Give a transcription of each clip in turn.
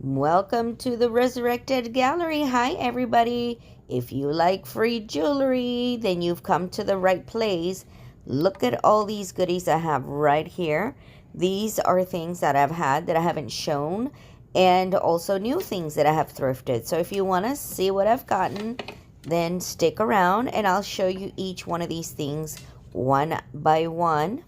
Welcome to the Resurrected Gallery. Hi, everybody. If you like free jewelry, then you've come to the right place. Look at all these goodies I have right here. These are things that I've had that I haven't shown, and also new things that I have thrifted. So if you want to see what I've gotten, then stick around and I'll show you each one of these things one by one.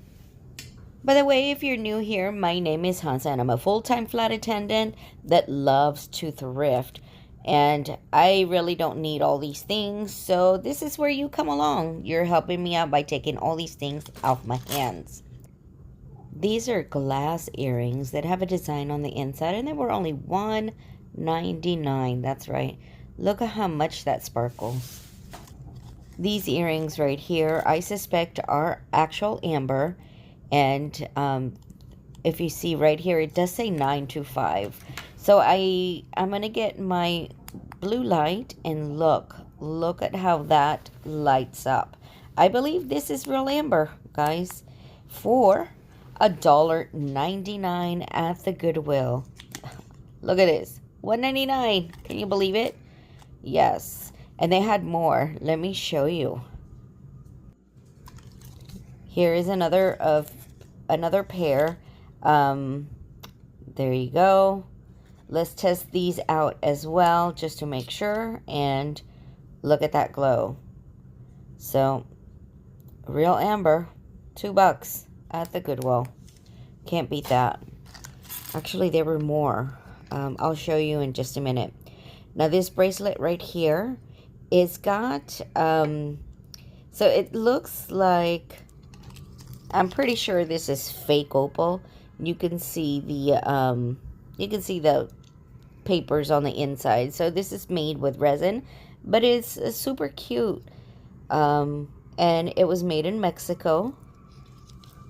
By the way, if you're new here, my name is Hansa and I'm a full-time flight attendant that loves to thrift. And I really don't need all these things, so this is where you come along. You're helping me out by taking all these things off my hands. These are glass earrings that have a design on the inside, and they were only $1.99. That's right. Look at how much that sparkles. These earrings right here, I suspect are actual amber. And if you see right here, it does say 925. So I'm going to get my blue light and look at how that lights up. I believe this is real amber, guys, for $1.99 at the Goodwill. Look at this, $1.99. Can you believe it? Yes. And they had more. Let me show you. Here is another pair. There you go. Let's test these out as well just to make sure, and look at that glow. So real amber, $2 at the Goodwill. Can't beat that. Actually, there were more. I'll show you in just a minute. Now this bracelet right here, it's got so it looks like, I'm pretty sure this is fake opal. You can see the papers on the inside. So this is made with resin, but it's super cute. And it was made in Mexico.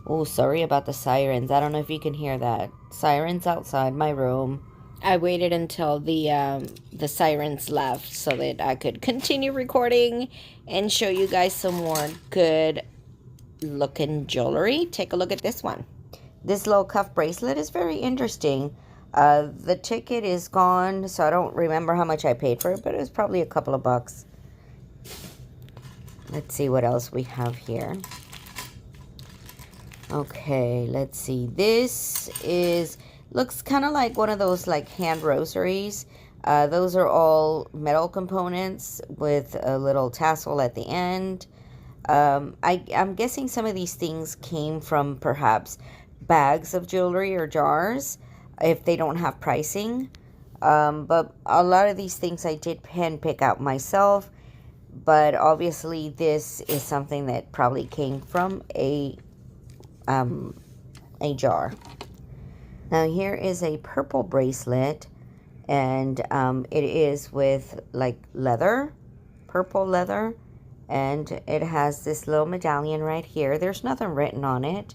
Oh, sorry about the sirens. I don't know if you can hear that. Sirens outside my room. I waited until the sirens left so that I could continue recording and show you guys some more good looking jewelry. Take a look at this one. This little cuff bracelet is very interesting. The ticket is gone, so I don't remember how much I paid for it, but it was probably a couple of bucks. Let's see what else we have here. Okay, let's see. This looks kind of like one of those like hand rosaries. Those are all metal components with a little tassel at the end. I'm guessing some of these things came from perhaps bags of jewelry or jars if they don't have pricing. But a lot of these things I did hand pick out myself. But obviously this is something that probably came from a jar. Now here is a purple bracelet, and it is with like leather, purple leather. And it has this little medallion right here. There's nothing written on it.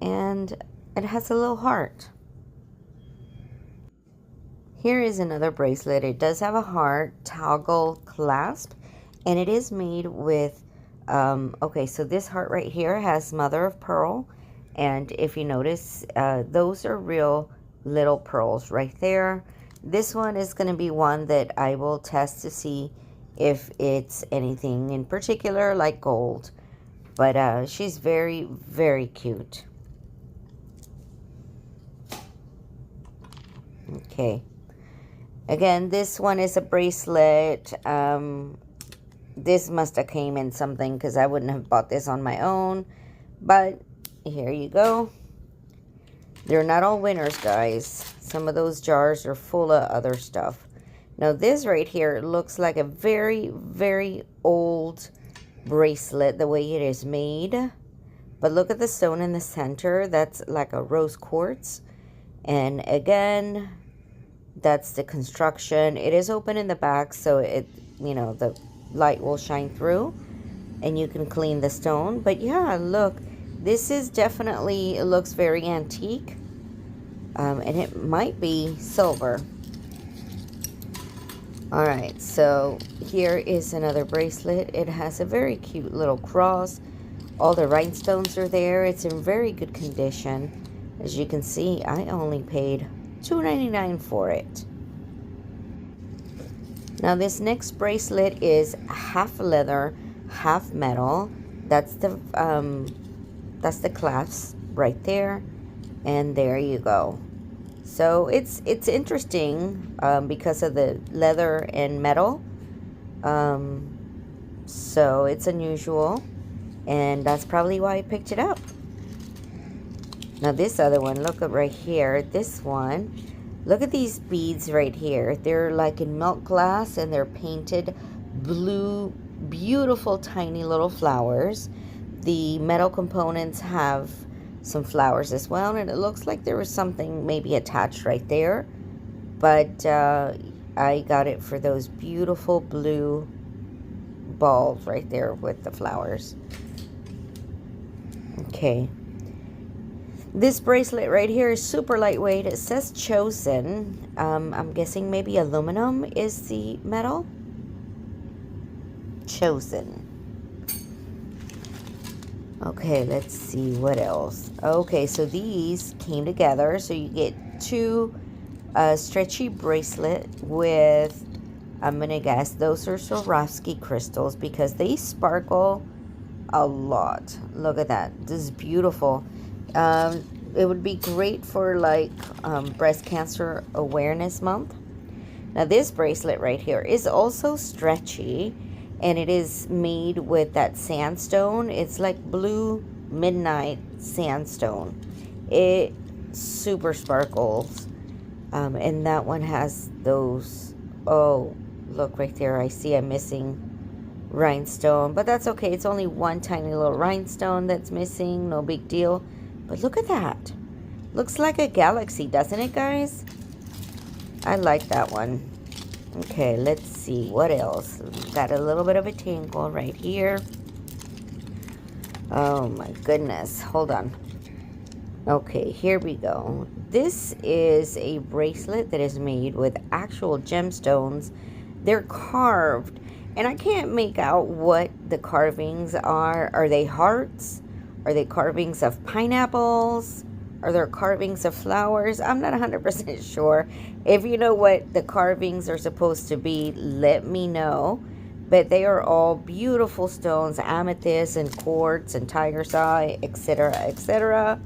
And it has a little heart. Here is another bracelet. It does have a heart toggle clasp. And it is made with, okay, so this heart right here has mother of pearl. And if you notice, those are real little pearls right there. This one is going to be one that I will test to see if it's anything in particular like gold. But she's very, very cute. Okay. Again, this one is a bracelet. This must have came in something because I wouldn't have bought this on my own. But here you go. They're not all winners, guys. Some of those jars are full of other stuff. Now this right here looks like a very, very old bracelet, the way it is made. But look at the stone in the center. That's like a rose quartz. And again, that's the construction. It is open in the back, so it, you know, the light will shine through. And you can clean the stone. But yeah, look. This is definitely, it looks very antique. And it might be silver. Alright, so here is another bracelet. It has a very cute little cross. All the rhinestones are there. It's in very good condition. As you can see, I only paid $2.99 for it. Now this next bracelet is half leather, half metal. That's the clasp right there, and there you go. So it's interesting because of the leather and metal. So it's unusual, and that's probably why I picked it up. Now this other one, look at right here. This one, look at these beads right here. They're like in milk glass, and they're painted blue, beautiful tiny little flowers. The metal components have some flowers as well, and it looks like there was something maybe attached right there, but I got it for those beautiful blue balls right there with the flowers. Okay, this bracelet right here is super lightweight. It says chosen. I'm guessing maybe aluminum is the metal. Chosen. Okay, let's see what else. Okay, so these came together. So you get two stretchy bracelet with, I'm gonna guess those are Swarovski crystals because they sparkle a lot. Look at that. This is beautiful. It would be great for like breast cancer awareness month. Now this bracelet right here is also stretchy, and it is made with that sandstone. It's like blue midnight sandstone. It super sparkles. And that one has those, oh, look right there. I see I'm missing rhinestone, but that's okay. It's only one tiny little rhinestone that's missing. No big deal. But look at that. Looks like a galaxy, doesn't it, guys? I like that one. Okay, let's see what else. Got a little bit of a tangle right here. Oh my goodness. Hold on. Okay, here we go. This is a bracelet that is made with actual gemstones. They're carved, and I can't make out what the carvings are. Are they hearts? Are they carvings of pineapples? Are there carvings of flowers? I'm not 100% sure. If you know what the carvings are supposed to be, let me know. But they are all beautiful stones, amethyst and quartz and tiger's eye, etc., etc.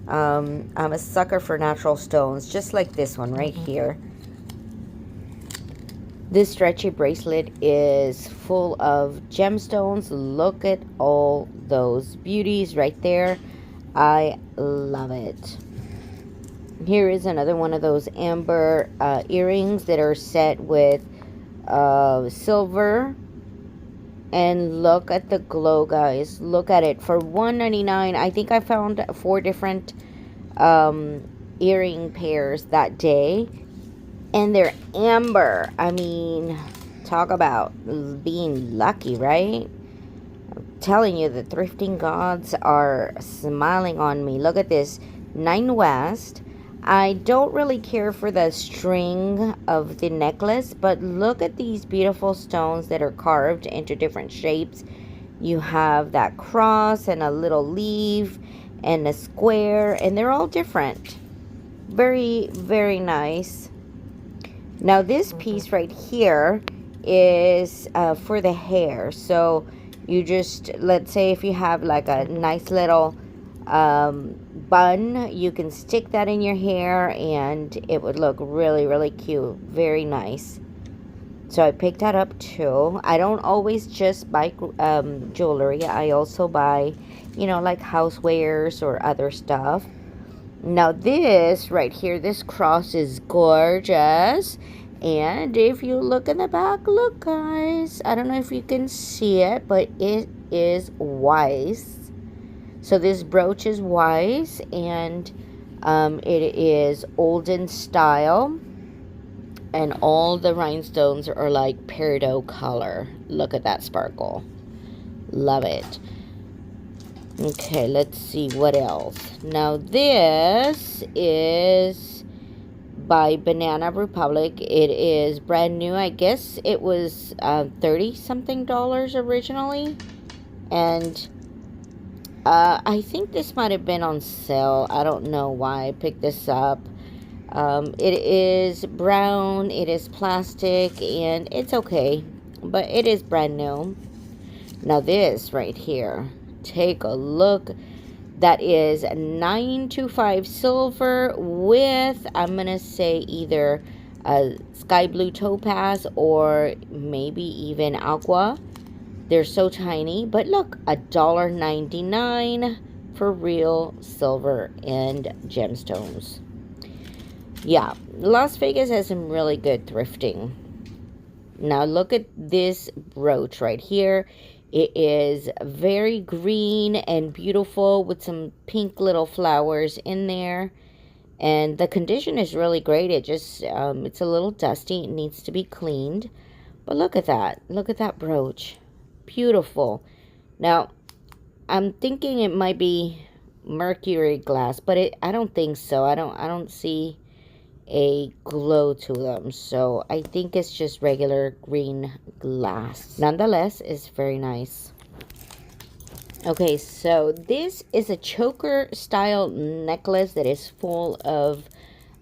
I'm a sucker for natural stones, just like this one right here. This stretchy bracelet is full of gemstones. Look at all those beauties right there. I love it. Here is another one of those amber earrings that are set with silver. And look at the glow, guys. Look at it. For $1.99, I think I found 4 different earring pairs that day. And they're amber. I mean, talk about being lucky, right? I'm telling you, the thrifting gods are smiling on me. Look at this. 9 West. I don't really care for the string of the necklace, but look at these beautiful stones that are carved into different shapes. You have that cross and a little leaf and a square, and they're all different. Very, very nice. Now this piece right here is for the hair. So you just, let's say if you have like a nice little bun, you can stick that in your hair and it would look really, really cute. Very nice. So I picked that up too. I don't always just buy jewelry. I also buy, you know, like housewares or other stuff. Now this right here, this cross is gorgeous. And if you look in the back, look guys, I don't know if you can see it, but it is Weiss. So this brooch is Weiss, and it is olden style. And all the rhinestones are like peridot color. Look at that sparkle. Love it. Okay, let's see what else. Now this is by Banana Republic. It is brand new. I guess it was $30-something originally. And I think this might have been on sale. I don't know why I picked this up. It is brown, it is plastic, and it's okay, but it is brand new. Now this right here, take a look. That is 925 silver with, I'm going to say, either a sky blue topaz or maybe even aqua. They're so tiny, but look, $1.99 for real silver and gemstones. Yeah, Las Vegas has some really good thrifting. Now look at this brooch right here. It is very green and beautiful with some pink little flowers in there. And the condition is really great. It just, it's a little dusty. It needs to be cleaned. But look at that. Look at that brooch. Beautiful. Now, I'm thinking it might be mercury glass, but I don't think so. I don't see a glow to them, so I think it's just regular green glass. Nonetheless, it's very nice. Okay, so this is a choker style necklace that is full of,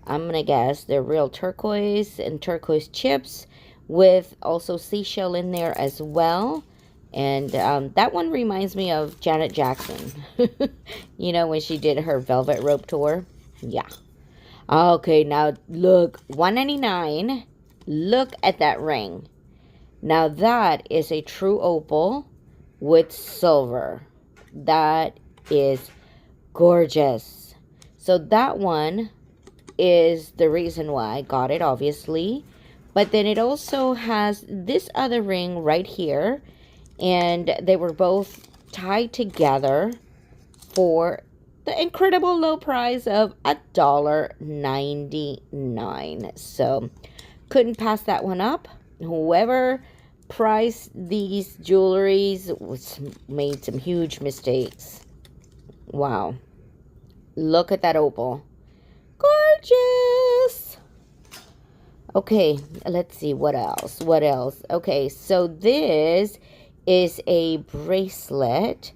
I'm gonna guess, they're real turquoise and turquoise chips with also seashell in there as well. And that one reminds me of Janet Jackson. You know, when she did her Velvet Rope tour. Yeah. Okay, now look, $199. Look at that ring. Now that is a true opal with silver. That is gorgeous. So that one is the reason why I got it, obviously. But then it also has this other ring right here. And they were both tied together for the incredible low price of $1.99. So couldn't pass that one up. Whoever priced these jewelries made some huge mistakes. Wow. Look at that opal. Gorgeous. Okay, let's see what else. What else? Okay, so this is a bracelet,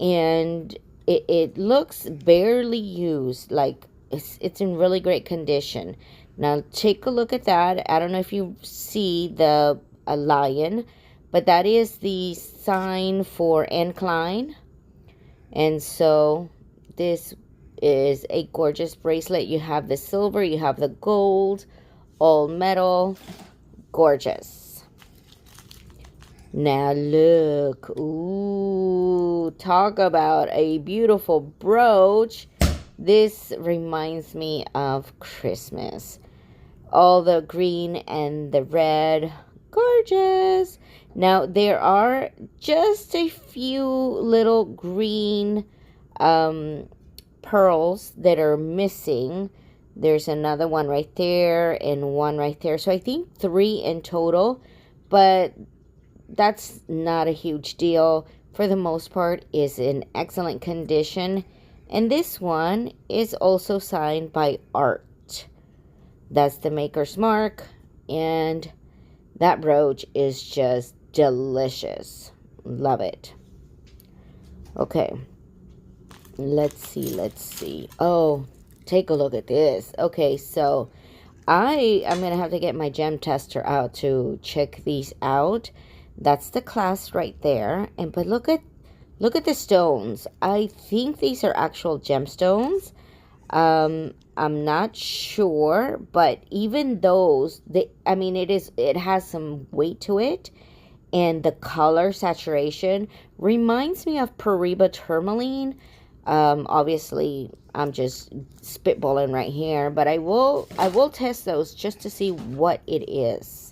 and it looks barely used. Like it's in really great condition. Now take a look at that. I don't know if you see a lion, but that is the sign for incline. And so this is a gorgeous bracelet. You have the silver, you have the gold, all metal. Gorgeous. Now look, ooh, talk about a beautiful brooch. This reminds me of Christmas. All the green and the red, gorgeous. Now there are just a few little green pearls that are missing. There's another one right there and one right there. So I think 3 in total, but that's not a huge deal. For the most part, is in excellent condition. And this one is also signed by Art. That's the maker's mark. And that brooch is just delicious. Love it. Okay. Let's see. Oh, take a look at this. Okay, so I'm going to have to get my gem tester out to check these out. That's the clasp right there. And but look at the stones. I think these are actual gemstones. I'm not sure, but even those, it has some weight to it, and the color saturation reminds me of Paraiba tourmaline. Obviously I'm just spitballing right here, but I will test those just to see what it is.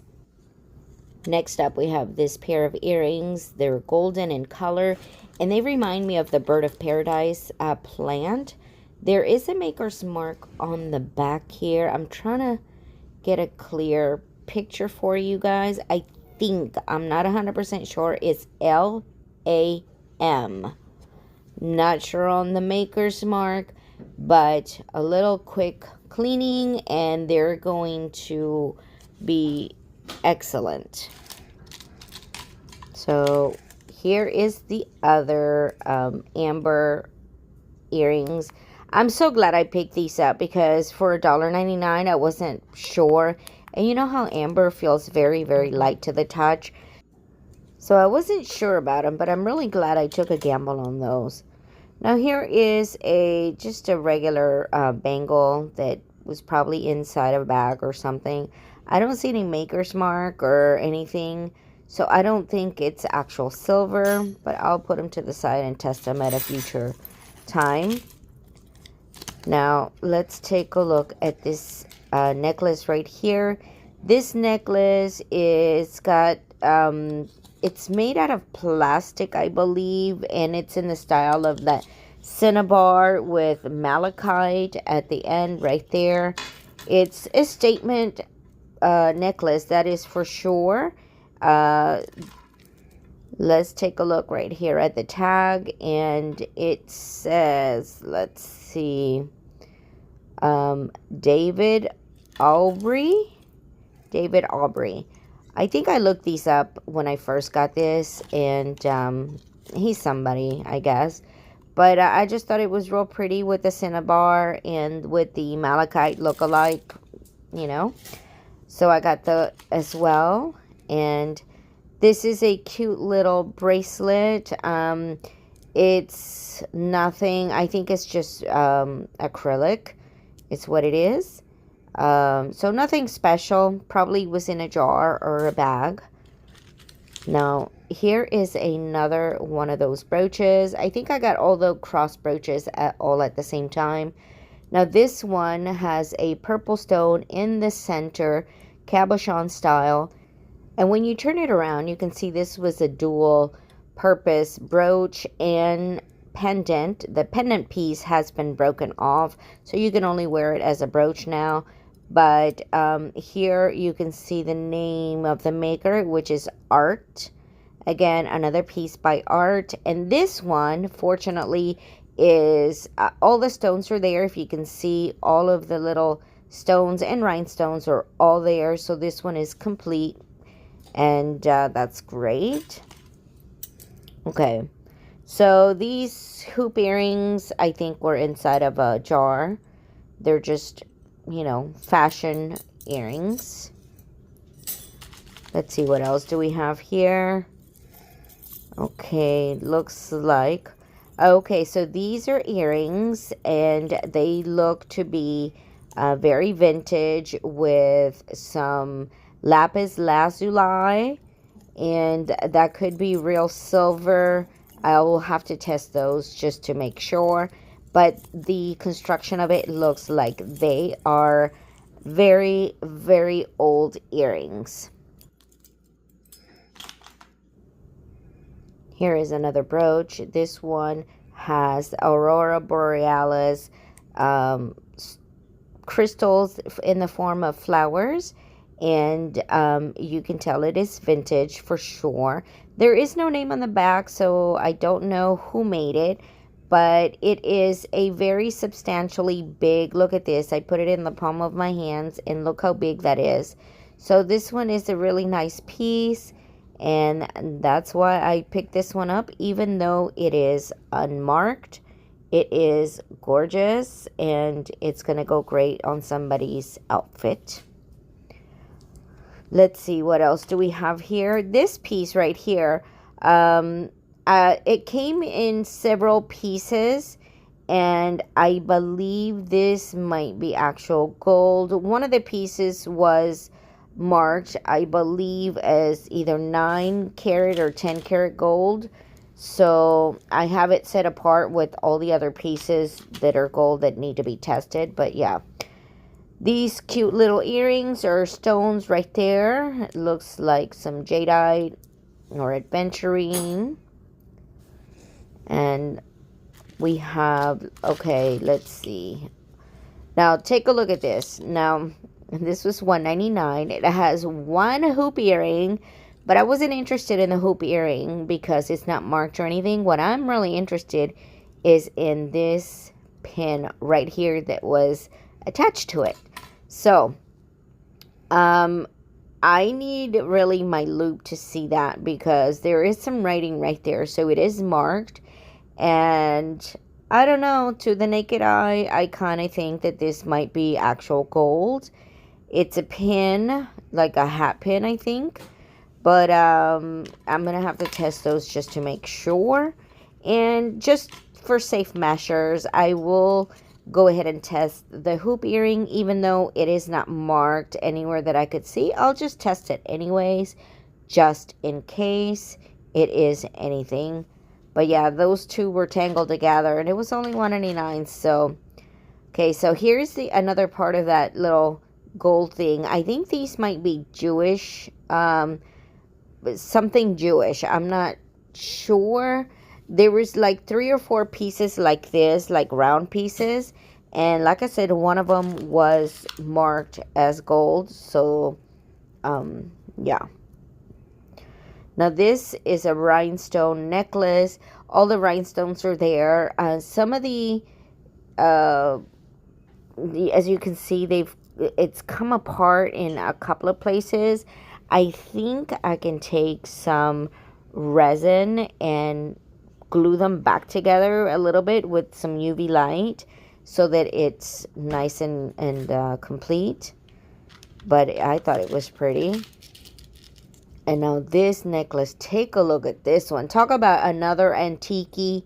Next up, we have this pair of earrings. They're golden in color, and they remind me of the Bird of Paradise plant. There is a maker's mark on the back here. I'm trying to get a clear picture for you guys. I think, I'm not 100% sure, it's LAM. Not sure on the maker's mark, but a little quick cleaning, and they're going to be excellent. So here is the other amber earrings. I'm so glad I picked these up because for $1.99 I wasn't sure. And you know how amber feels very, very light to the touch. So I wasn't sure about them, but I'm really glad I took a gamble on those. Now here is just a regular bangle that was probably inside of a bag or something. I don't see any maker's mark or anything, so I don't think it's actual silver, but I'll put them to the side and test them at a future time. Now let's take a look at this necklace right here. This necklace is got it's made out of plastic, I believe, and it's in the style of that cinnabar with malachite at the end right there. It's a statement necklace, that is for sure. Let's take a look right here at the tag, and it says, let's see, David Aubrey. I think I looked these up when I first got this, and he's somebody, I guess. But I just thought it was real pretty with the cinnabar and with the malachite look-alike, you know. So I got the as well. And this is a cute little bracelet. It's nothing. I think it's just acrylic. It's what it is. So nothing special. Probably was in a jar or a bag. Now, here is another one of those brooches. I think I got all the cross brooches all at the same time. Now, this one has a purple stone in the center, cabochon style. And when you turn it around, you can see this was a dual purpose brooch and pendant. The pendant piece has been broken off, so you can only wear it as a brooch now. But here you can see the name of the maker, which is Art. Again, another piece by Art. And this one, fortunately, is all the stones are there. If you can see, all of the little stones and rhinestones are all there. So this one is complete. And that's great. Okay. So these hoop earrings, I think, were inside of a jar. They're just, you know, fashion earrings. Let's see, what else do we have here? Okay, looks like, okay, so these are earrings, and they look to be very vintage with some lapis lazuli, and that could be real silver. I will have to test those just to make sure. But the construction of it looks like they are very, very old earrings. Here is another brooch. This one has Aurora Borealis crystals in the form of flowers. And you can tell it is vintage for sure. There is no name on the back, so I don't know who made it. But it is a very substantially big, look at this, I put it in the palm of my hands, and look how big that is. So this one is a really nice piece, and that's why I picked this one up. Even though it is unmarked, it is gorgeous, and it's going to go great on somebody's outfit. Let's see, what else do we have here? This piece right here, it came in several pieces, and I believe this might be actual gold. One of the pieces was marked, I believe, as either 9 karat or 10 karat gold. So I have it set apart with all the other pieces that are gold that need to be tested. But yeah, these cute little earrings or stones right there. It looks like some jadeite or adventurine. And we have, okay, let's see. Now, take a look at this. Now, this was $1.99. It has one hoop earring, but I wasn't interested in the hoop earring because it's not marked or anything. What I'm really interested is in this pin right here that was attached to it. So, I need really my loop to see that because there is some writing right there. So, it is marked. And I don't know, to the naked eye, I kind of think that this might be actual gold. It's a pin, like a hat pin, I think. But I'm going to have to test those just to make sure. And just for safe measures, I will go ahead and test the hoop earring, even though it is not marked anywhere that I could see. I'll just test it anyways, just in case it is anything. But yeah, those two were tangled together, and it was only $1.99. So, okay, so here's the another part of that little gold thing. I think these might be Jewish, something Jewish. I'm not sure. There was like 3 or 4 pieces like this, like round pieces. And like I said, one of them was marked as gold. So, yeah. Now this is a rhinestone necklace. All the rhinestones are there. Some of as you can see, it's come apart in a couple of places. I think I can take some resin and glue them back together a little bit with some UV light so that it's nice and complete. But I thought it was pretty. And now this necklace, take a look at this one. Talk about another antique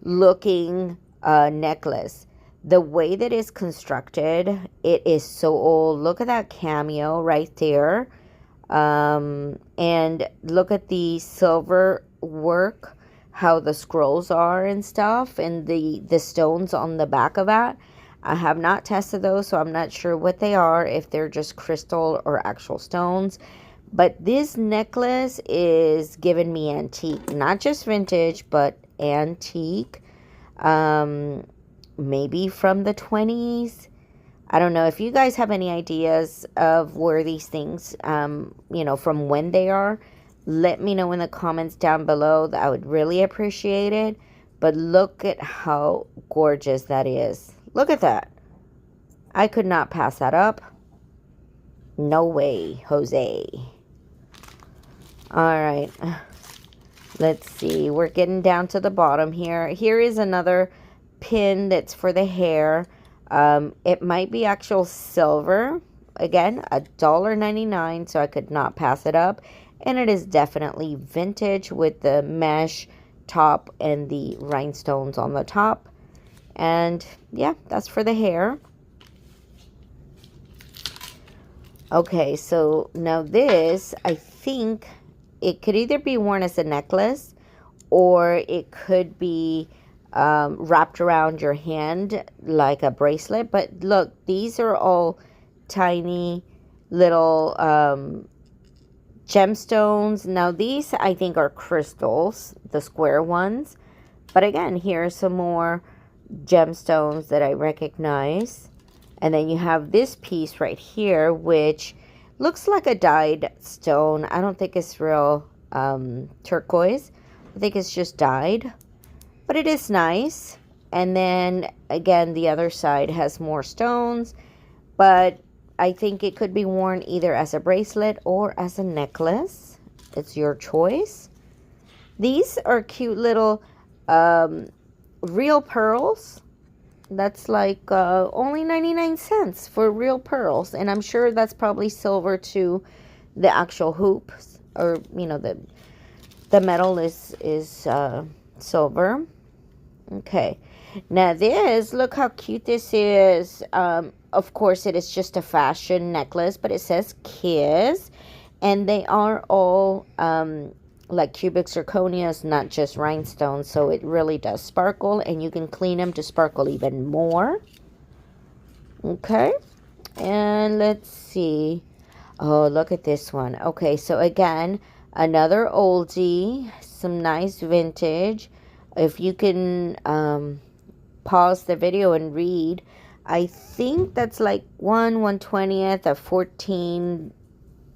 looking necklace. The way that it's constructed, it is so old. Look at that cameo right there. And look at the silver work, how the scrolls are and stuff, and the stones on the back of that. I have not tested those, so I'm not sure what they are, if they're just crystal or actual stones. But this necklace is giving me antique, not just vintage, but antique. Maybe from the 20s. I don't know if you guys have any ideas of where these things, from when they are. Let me know in the comments down below. I would really appreciate it. But look at how gorgeous that is. Look at that. I could not pass that up. No way, Jose. All right. Let's see. We're getting down to the bottom here. Here is another pin that's for the hair. It might be actual silver. Again, $1.99, so I could not pass it up. And it is definitely vintage with the mesh top and the rhinestones on the top. And yeah, that's for the hair. Okay, so now this, I think it could either be worn as a necklace or it could be wrapped around your hand like a bracelet. But look, these are all tiny little gemstones. Now these I think are crystals, the square ones. But again, here are some more gemstones that I recognize. And then you have this piece right here, which looks like a dyed stone. I don't think it's real turquoise. I think it's just dyed. But it is nice. And then, again, the other side has more stones. But I think it could be worn either as a bracelet or as a necklace. It's your choice. These are cute little real pearls. That's like only 99 cents for real pearls. And I'm sure that's probably silver to the actual hoops. Or, the metal is silver. Okay. Now this, look how cute this is. Of course, it is just a fashion necklace, but it says Kiss. And they are all like cubic zirconias, not just rhinestones, so it really does sparkle, and you can clean them to sparkle even more. Okay, and let's see. Oh, look at this one. Okay, so again, another oldie, some nice vintage. If you can pause the video and read, I think that's like 1/120th of 14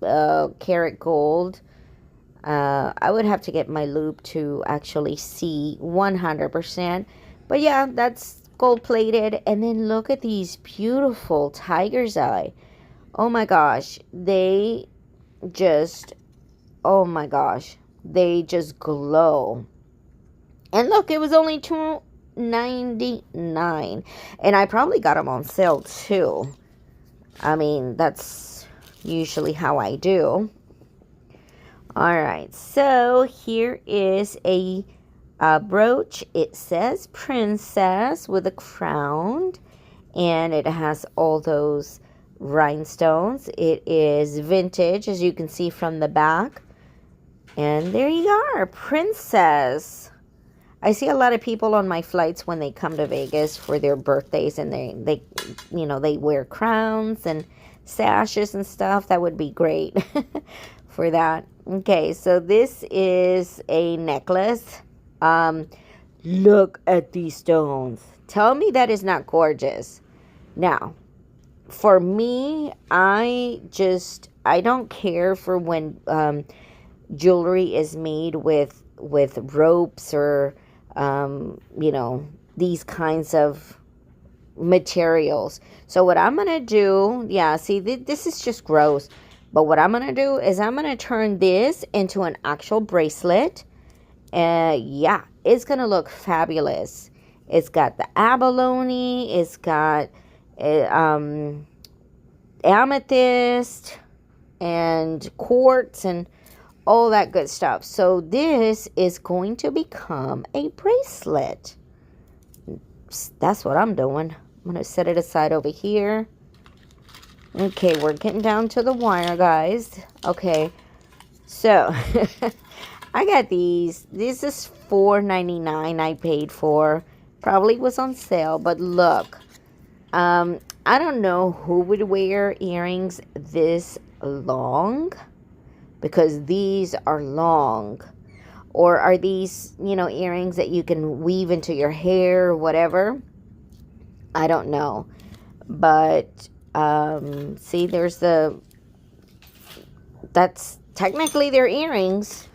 karat gold. I would have to get my loupe to actually see 100%. But yeah, that's gold plated. And then look at these beautiful tiger's eye. Oh my gosh. They just glow. And look, it was only $1.99. And I probably got them on sale too. I mean, that's usually how I do. Alright, so here is a brooch. It says princess with a crown. And it has all those rhinestones. It is vintage, as you can see from the back. And there you are, princess. I see a lot of people on my flights when they come to Vegas for their birthdays, and they they wear crowns and sashes and stuff. That would be great for that. Okay, so this is a necklace. Look at these stones. Tell me that is not gorgeous. Now, for me, I don't care for when jewelry is made with ropes or these kinds of materials. So what I'm gonna do, see, this is just gross, but what I'm gonna do is I'm gonna turn this into an actual bracelet. It's gonna look fabulous. It's got the abalone, it's got amethyst and quartz and all that good stuff. So this is going to become a bracelet. That's what I'm doing. I'm going to set it aside over here. Okay, we're getting down to the wire, guys. Okay, so I got these. This is $4.99 I paid for. Probably was on sale, but look. I don't know who would wear earrings this long, because these are long. Or are these, earrings that you can weave into your hair or whatever? I don't know. But, see, that's technically their earrings.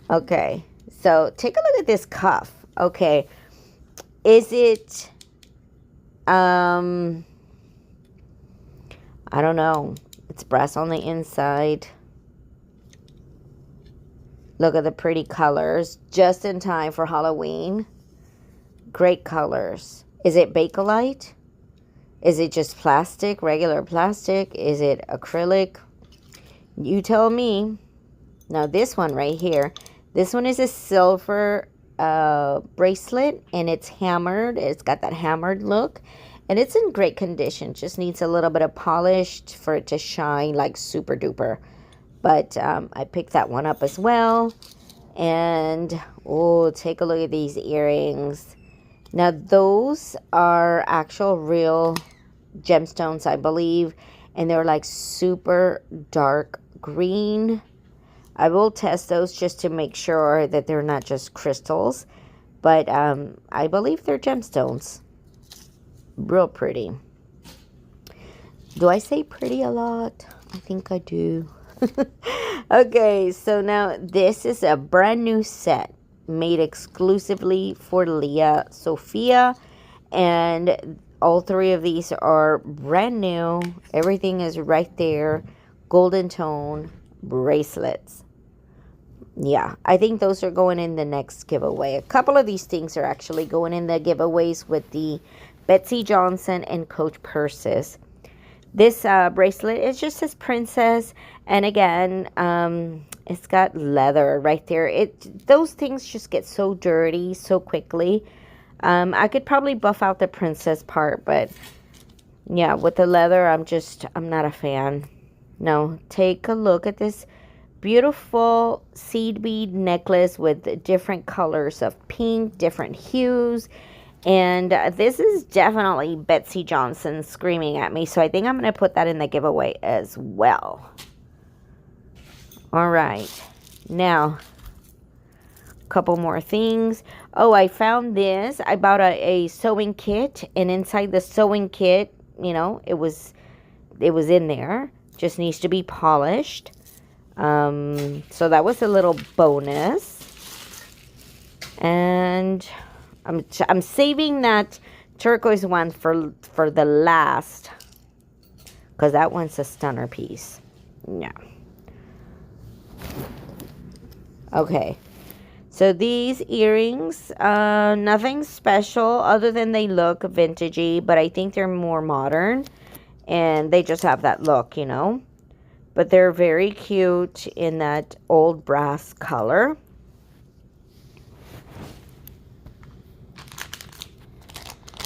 Okay, so take a look at this cuff. Okay, is it, I don't know. It's brass on the inside. Look at the pretty colors. Just in time for Halloween. Great colors. Is it Bakelite? Is it just plastic? Regular plastic? Is it acrylic? You tell me. Now this one right here. This one is a silver bracelet. And it's hammered. It's got that hammered look. And it's in great condition. Just needs a little bit of polish for it to shine like super duper. But I picked that one up as well. And, oh, take a look at these earrings. Now, those are actual real gemstones, I believe. And they're like super dark green. I will test those just to make sure that they're not just crystals. But I believe they're gemstones. Real pretty. Do I say pretty a lot? I think I do. Okay, so now this is a brand new set made exclusively for Leah Sophia, and all three of these are brand new. Everything is right there. Golden tone bracelets. Yeah, I think those are going in the next giveaway. A couple of these things are actually going in the giveaways with the Betsy Johnson and Coach purses. This bracelet, it just says princess, and again, it's got leather right there. Those things just get so dirty so quickly. I could probably buff out the princess part, but yeah, with the leather, I'm not a fan. No, take a look at this beautiful seed bead necklace with different colors of pink, different hues. And this is definitely Betsy Johnson screaming at me. So I think I'm going to put that in the giveaway as well. All right. Now, a couple more things. Oh, I found this. I bought a sewing kit. And inside the sewing kit, it was in there. Just needs to be polished. So that was a little bonus. And I'm saving that turquoise one for the last, because that one's a stunner piece. Yeah. Okay. So these earrings, nothing special other than they look vintagey, but I think they're more modern and they just have that look, you know. But they're very cute in that old brass color.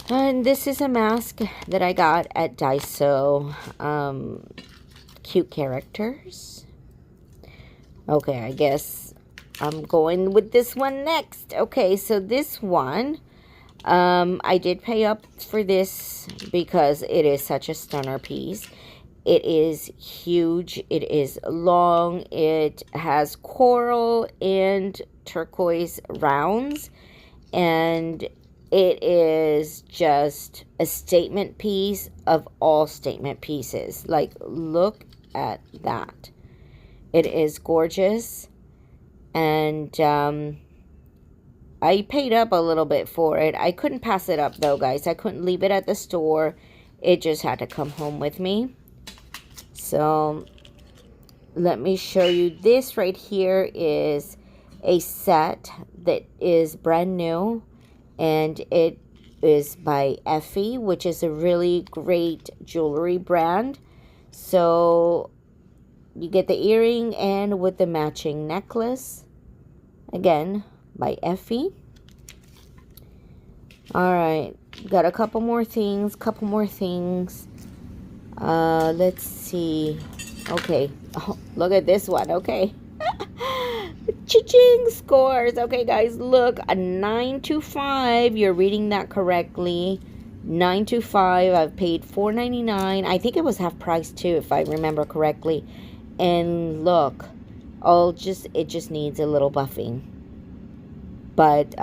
And this is a mask that I got at Daiso. Cute characters. Okay, I guess I'm going with this one next. Okay, so this one, I did pay up for this because it is such a stunner piece. It is huge. It is long. It has coral and turquoise rounds. And it is just a statement piece of all statement pieces. Like, look at that. It is gorgeous. And I paid up a little bit for it. I couldn't pass it up though, guys. I couldn't leave it at the store. It just had to come home with me. So let me show you. This right here is a set that is brand new, and it is by Effie, which is a really great jewelry brand. So you get the earring and with the matching necklace, again by Effie. All right, got a couple more things. Let's see. Okay, oh, look at this one. Okay. Cha-ching scores. Okay, guys, look, a 925. You're reading that correctly. 925. I've paid $4.99. I think it was half price too, if I remember correctly. And look, it just needs a little buffing. But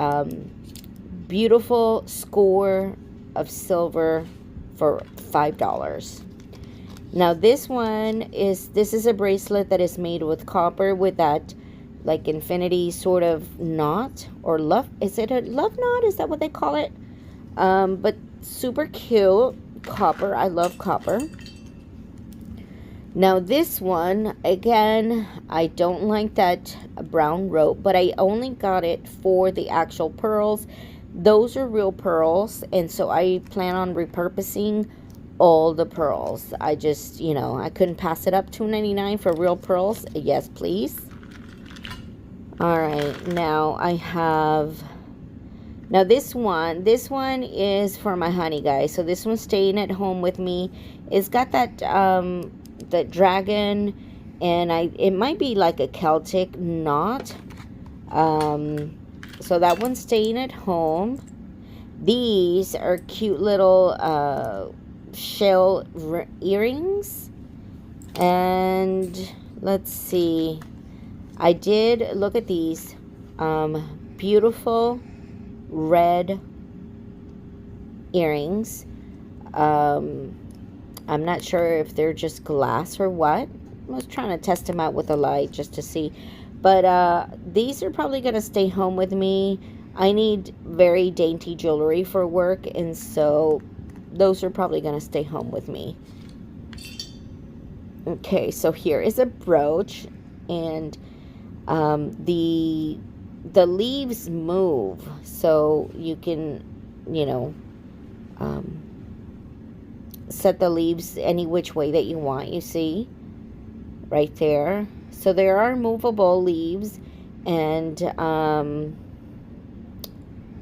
beautiful score of silver for $5. Now this is a bracelet that is made with copper with that like infinity sort of knot or love. Is it a love knot? Is that what they call it? But super cute. Copper. I love copper. Now this one, again, I don't like that brown rope, but I only got it for the actual pearls. Those are real pearls, and so I plan on repurposing all the pearls. I just, I couldn't pass it up. $2.99 for real pearls. Yes, please. All right, now this one is for my honey, guys. So this one's staying at home with me. It's got that the dragon, and it might be like a Celtic knot. So that one's staying at home. These are cute little shell earrings. And let's see. I did look at these. Beautiful red earrings. I'm not sure if they're just glass or what. I was trying to test them out with a light just to see. But these are probably going to stay home with me. I need very dainty jewelry for work, and so those are probably going to stay home with me. Okay, so here is a brooch, and the leaves move, so you can, set the leaves any which way that you want, you see, right there. So there are movable leaves, and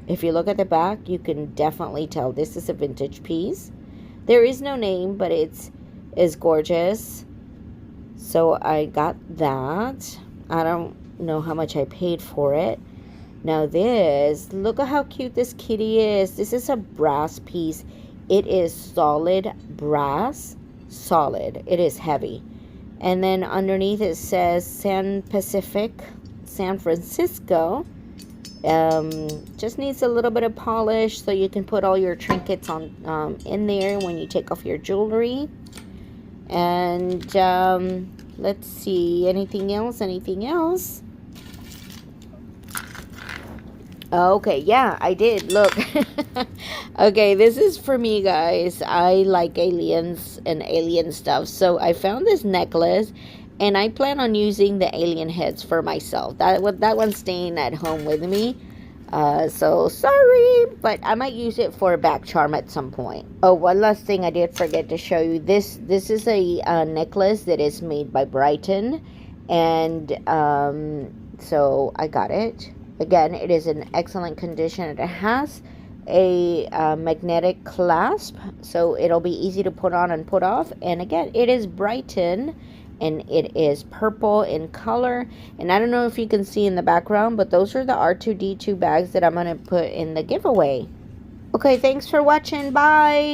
if you look at the back, you can definitely tell this is a vintage piece. There is no name, but it's gorgeous. So I got that. I don't know how much I paid for it. Now this, look at how cute this kitty is. This is a brass piece. It is solid brass. Solid. It is heavy. And then underneath it says San Francisco. Just needs a little bit of polish so you can put all your trinkets on in there when you take off your jewelry. And let's see, anything else? Okay, yeah, I did. Look. Okay, this is for me, guys. I like aliens and alien stuff. So I found this necklace and I plan on using the alien heads for myself. That one's staying at home with me. So sorry, but I might use it for a back charm at some point. Oh, one last thing I did forget to show you. This is a necklace that is made by Brighton, and so I got it. Again, it is in excellent condition. It has a magnetic clasp, so it'll be easy to put on and put off. And again, it is Brighton, and it is purple in color. And I don't know if you can see in the background, but those are the R2D2 bags that I'm going to put in the giveaway. Okay, thanks for watching. Bye.